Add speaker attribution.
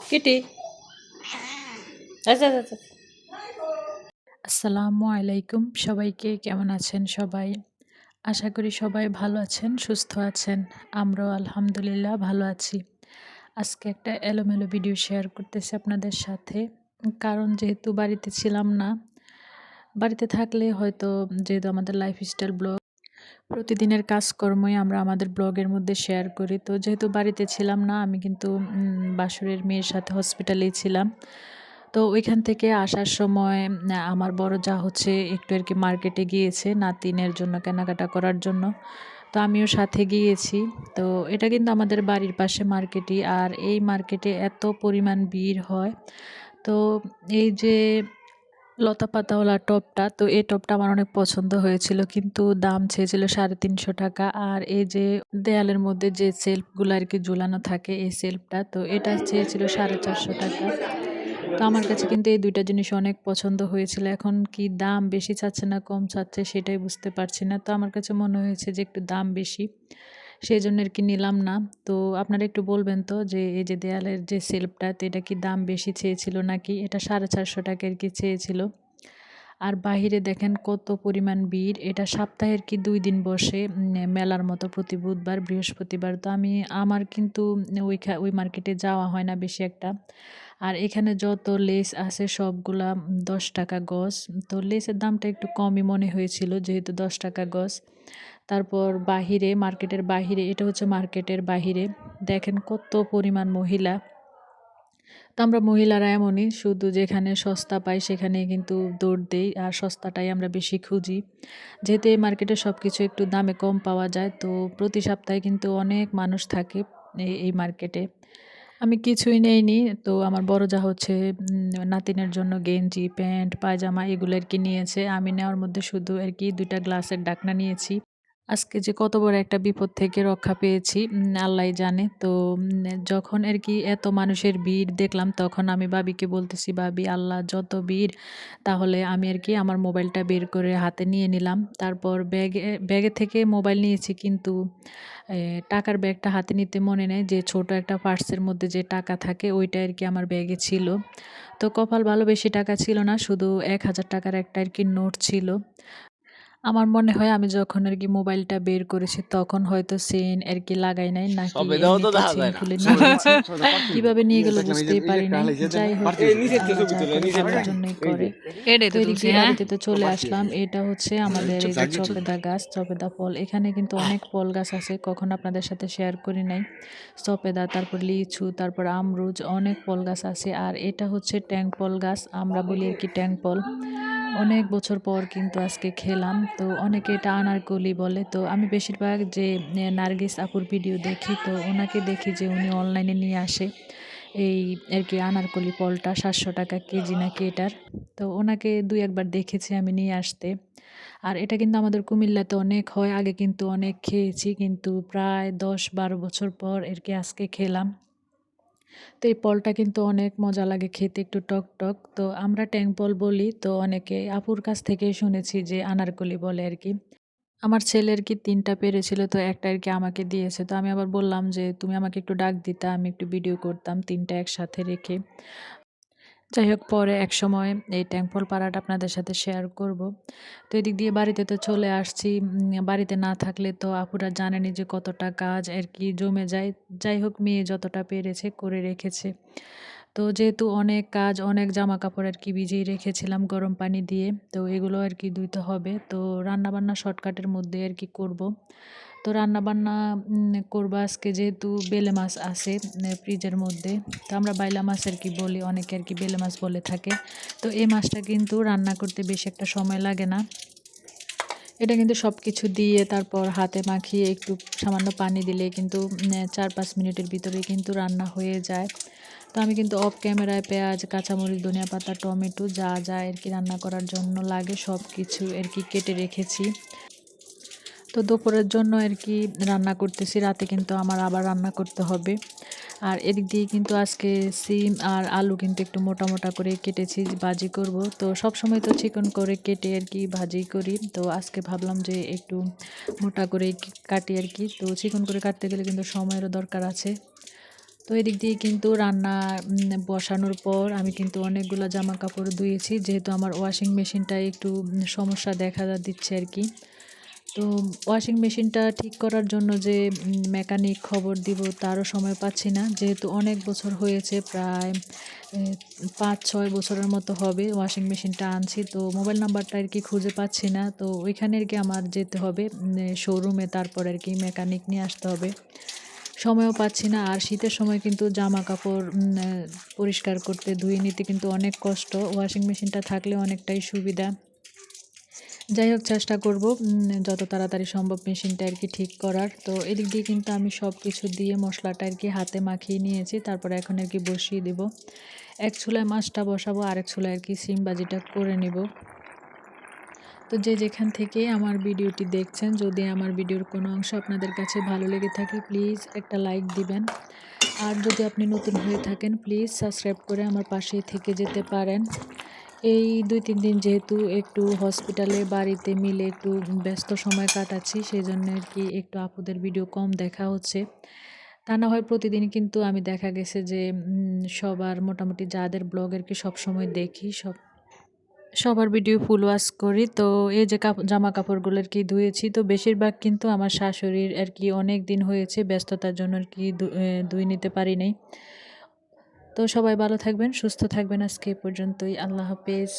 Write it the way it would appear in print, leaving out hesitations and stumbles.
Speaker 1: Kitty আচ্ছা আচ্ছা আচ্ছা। আসসালামু আলাইকুম, সবাইকে কেমন আছেন সবাই? আশা করি সবাই ভালো আছেন, সুস্থ আছেন। আমরাও আলহামদুলিল্লাহ ভালো আছি। আজকে একটা এলোমেলো ভিডিও শেয়ার করতেছি আপনাদের সাথে। কারণ যেহেতু বাড়িতে ছিলাম না, বাড়িতে থাকলে হয়তো যেহেতু আমাদের লাইফস্টাইল ব্লগ, প্রতিদিনের কাজকর্মই আমরা আমাদের ব্লগের মধ্যে শেয়ার করি। তো যেহেতু বাড়িতে ছিলাম না, আমি কিন্তু বাসুরের মেয়ের সাথে হসপিটালেই ছিলাম। তো ওইখান থেকে আসার সময় আমার বড় যা হচ্ছে একটু আর কি মার্কেটে গিয়েছে নাতিনের জন্য কেনাকাটা করার জন্য। তো আমিও সাথে গিয়েছি। তো এটা কিন্তু আমাদের বাড়ির পাশে মার্কেটই, আর এই মার্কেটে এত পরিমাণ ভিড় হয়। তো এই যে লতা পাতাওয়ালা টবটা, তো এই টবটা আমার অনেক পছন্দ হয়েছিল, কিন্তু দাম চেয়েছিল 350 টাকা। আর এই যে দেয়ালের মধ্যে যে সেলফগুলো আর কি ঝুলানো থাকে, এই সেলফটা, তো এটা চেয়েছিল 450 টাকা। তো আমার কাছে কিন্তু এই দুইটা জিনিস অনেক পছন্দ হয়েছিল। এখন কি দাম বেশি চাচ্ছে না কম চাচ্ছে সেটাই বুঝতে পারছি না। তো আমার কাছে মনে হয়েছে যে একটু দাম বেশি, সেই জন্য আর কি নিলাম না। তো আপনারা একটু বলবেন তো যে এই যে দেয়ালের যে সেলফটা, তো এটা কি দাম বেশি চেয়েছিল নাকি? এটা 450 টাকা আর কি চেয়েছিল। আর বাহিরে দেখেন কত পরিমাণ ভিড়। এটা সপ্তাহের কি 2 দিন বসে মেলার মতো, প্রতি বুধবার, বৃহস্পতিবার। তো আমার কিন্তু ওই মার্কেটে যাওয়া হয় না বেশি একটা। আর এখানে যত লেস আছে সবগুলা 10 টাকা গজ। তো লেসের দামটা একটু কমই মনে হয়েছিল যেহেতু 10 টাকা গজ। তারপর বাহিরে, মার্কেটের বাহিরে, এটা হচ্ছে মার্কেটের বাহিরে, দেখেন কত পরিমাণ মহিলা। তো আমরা মহিলারা এমনই, শুধু যেখানে সস্তা পাই সেখানে কিন্তু দৌড় দেই, আর সস্তাটাই আমরা বেশি খুঁজি। যেহেতু এই মার্কেটে সব কিছু একটু দামে কম পাওয়া যায়, তো প্রতি সপ্তাহে কিন্তু অনেক মানুষ থাকে এই মার্কেটে। আমি কিছুই নেইনি। তো আমার বড় যা হচ্ছে নাতিনের জন্য গেঞ্জি, প্যান্ট, পায়জামা এগুলো আর কি নিয়েছে। আমি নেওয়ার মধ্যে শুধু আর কি 2টা গ্লাসের ঢাকনা নিয়েছি। আজকে যে কত বড় একটা বিপদ থেকে রক্ষা পেয়েছি আল্লাহই জানে। তো যখন আর কি এত মানুষের ভিড় দেখলাম, তখন আমি ভাবিকে বলতেছি, ভাবি আল্লাহ যত ভিড়, তাহলে আমি আর কি আমার মোবাইলটা বের করে হাতে নিয়ে নিলাম। তারপর ব্যাগে থেকে মোবাইল নিয়েছি, কিন্তু টাকার ব্যাগটা হাতে নিতে মনে নেই, যে ছোট একটা পার্সের মধ্যে যে টাকা থাকে ওইটা আর কি আমার ব্যাগে ছিল। তো কপাল ভালো, বেশি টাকা ছিল না, শুধু 1000 টাকার একটা আর কি নোট ছিল। আমার মনে হয় আমি যখন আর কি মোবাইলটা বের করেছি তখন হয়তো চেইন আর কি লাগাই নাই, নাকি
Speaker 2: সবেদাও তো
Speaker 1: এমনিতে
Speaker 2: দেখা
Speaker 1: চেইন
Speaker 2: যায় না।
Speaker 1: খুলে নিয়ে গেছে। কিভাবে নিয়ে গেল বুঝতেই পারি নাই। যাই হোক, আল্লাহ যা করে ভালোর জন্যই করে।
Speaker 3: এটাই
Speaker 1: তো
Speaker 3: তো
Speaker 1: এদিক
Speaker 3: তুলছি,
Speaker 1: দিয়ে
Speaker 3: হ্যাঁ।
Speaker 1: বাড়িতে তো চলে আসলাম। এটা হচ্ছে আমাদের এই যে চপেদা গাছ, চপেদা ফল। এখানে কিন্তু অনেক ফল গাছ আছে, কখন আপনাদের সাথে শেয়ার করি নাই। চপেদা, তারপর লিচু, তারপর আমরুজ, অনেক ফল গাছ আছে। আর এটা হচ্ছে ট্যাং ফল গাছ, আমরা বলি আর কি ট্যাং ফল। অনেক বছর পর কিন্তু আজকে খেলাম। তো অনেকে এটা আনারকলি বলে। তো আমি বেশিরভাগ যে নার্গিস আপুর ভিডিও দেখি, তো ওনাকে দেখি যে উনি অনলাইনে নিয়ে আসে এই আর কি আনারকলি ফলটা 700 টাকা কেজি নাকি এটার। তো ওনাকে 2-1 বার দেখেছি আমি নিয়ে আসতে। আর এটা কিন্তু আমাদের কুমিল্লাতে অনেক হয়, আগে কিন্তু অনেক খেয়েছি, কিন্তু প্রায় 10-12 বছর পর আর কি আজকে খেলাম। তো এই ফলটা কিন্তু অনেক মজা লাগে খেতে, একটু টক টক। তো আমরা ট্যাং ফল বলি, তো অনেকে আপুর কাছ থেকেই শুনেছি যে আনারকলি বলে আর কি। আমার ছেলের কি 3টা পেরেছিল, তো একটা আর কি আমাকে দিয়েছে। তো আমি আবার বললাম যে তুমি আমাকে একটু ডাক দিতা, আমি একটু ভিডিও করতাম 3টা একসাথে রেখে। যাই হোক, পরে একসময় এই ট্যাংফল পাড়াটা আপনাদের সাথে শেয়ার করব। তো এদিক দিয়ে বাড়িতে তো চলে আসছি। বাড়িতে না থাকলে তো আপুরা জানেনই যে কতটা কাজ আর কি জমে যায়। যাই হোক, মেয়ে যতটা পেরেছে করে রেখেছে। তো যেহেতু অনেক কাজ, অনেক জামা কাপড় আর কি ভিজিয়ে রেখেছিলাম গরম পানি দিয়ে, তো এগুলো আর কি ধুইতে হবে। তো রান্নাবান্না শর্টকাটের মধ্যে আর কি করব। তো রান্নাবান্না করবো আজকে, যেহেতু বেলে মাছ আছে ফ্রিজের মধ্যে। তো আমরা বাইলা মাছ আর কি বলি, অনেকে আর কি বেলে মাছ বলে থাকে। তো এই মাছটা কিন্তু রান্না করতে বেশি একটা সময় লাগে না। এটা কিন্তু সব কিছু দিয়ে তারপর হাতে মাখিয়ে একটু সামান্য পানি দিলে কিন্তু 4-5 মিনিটের ভিতরেই কিন্তু রান্না হয়ে যায়। তো আমি কিন্তু অফ ক্যামেরায় পেঁয়াজ, কাঁচামরিচ, ধনিয়া পাতা, টমেটো যা যা আর কি রান্না করার জন্য লাগে সব কিছু আর কি কেটে রেখেছি। তো দুপুরের জন্য আর কি রান্না করতেছি, রাতে কিন্তু আমার আবার রান্না করতে হবে। আর এদিক দিয়ে কিন্তু আজকে সিম আর আলু কিন্তু একটু মোটা মোটা করে কেটেছি, ভাজি করব। তো সবসময় তো চিকন করে কেটে আর কি ভাজি করি, তো আজকে ভাবলাম যে একটু মোটা করে কাটি আর কি। তো চিকন করে কাটতে গেলে কিন্তু সময়েরও দরকার আছে। তো এদিক দিয়ে কিন্তু রান্না বসানোর পর আমি কিন্তু অনেকগুলো জামা কাপড় ধুয়েছি, যেহেতু আমার ওয়াশিং মেশিনটায় একটু সমস্যা দেখা দিচ্ছে আর কি। তো ওয়াশিং মেশিনটা ঠিক করার জন্য যে মেকানিক খবর দিব তারও সময় পাচ্ছি না, যেহেতু অনেক বছর হয়েছে, প্রায় 5-6 বছরের মতো হবে ওয়াশিং মেশিনটা আনছি। তো মোবাইল নাম্বারটা আর কি খুঁজে পাচ্ছি না, তো ওইখানে আর কি আমার যেতে হবে শোরুমে, তারপর আর কি মেকানিক নিয়ে আসতে হবে। সময়ও পাচ্ছি না, আর শীতের সময় কিন্তু জামা কাপড় পরিষ্কার করতে ধুয়ে নিতে কিন্তু অনেক কষ্ট, ওয়াশিং মেশিনটা থাকলে অনেকটাই সুবিধা। যাই হোক, চেষ্টা করব যত তাড়াতাড়ি সম্ভব মেশিনটা আর কি ঠিক করার। তো এদিক দিয়ে কিন্তু আমি সব কিছু দিয়ে মশলাটা আর কি হাতে মাখিয়ে নিয়েছি, তারপরে এখন আর কি বসিয়ে দেব। এক চুলায় মাছটা বসাবো, আরেক চুলায় আর কি সিম ভাজিটা করে নেব। তো যে যেখান থেকে আমার ভিডিওটি দেখছেন, যদি আমার ভিডিওর কোনো অংশ আপনাদের কাছে ভালো লেগে থাকে প্লিজ একটা লাইক দিবেন। আর যদি আপনি নতুন হয়ে থাকেন প্লিজ সাবস্ক্রাইব করে আমার পাশেই থেকে যেতে পারেন। এই 2-3 দিন যেহেতু একটু হসপিটালে বাড়িতে মিলে একটু ব্যস্ত সময় কাটাচ্ছি, সেই জন্য আর কি একটু আপুদের ভিডিও কম দেখা হচ্ছে। তা না হয় প্রতিদিনই কিন্তু আমি দেখা গেছে যে সবার মোটামুটি যাদের ব্লগ আর কি সবসময় দেখি, সবার ভিডিও ফুল ওয়াচ করি। তো এই যে জামা কাপড়গুলো আর কি ধুয়েছি, তো বেশিরভাগ কিন্তু আমার শাশুড়ির আর কি অনেক দিন হয়েছে ব্যস্ততার জন্য আর কি ধুয়ে নিতে পারি নাই। তো সবাই ভালো থাকবেন, সুস্থ থাকবেন, আজকে এ পর্যন্তই, আল্লাহ হাফেজ।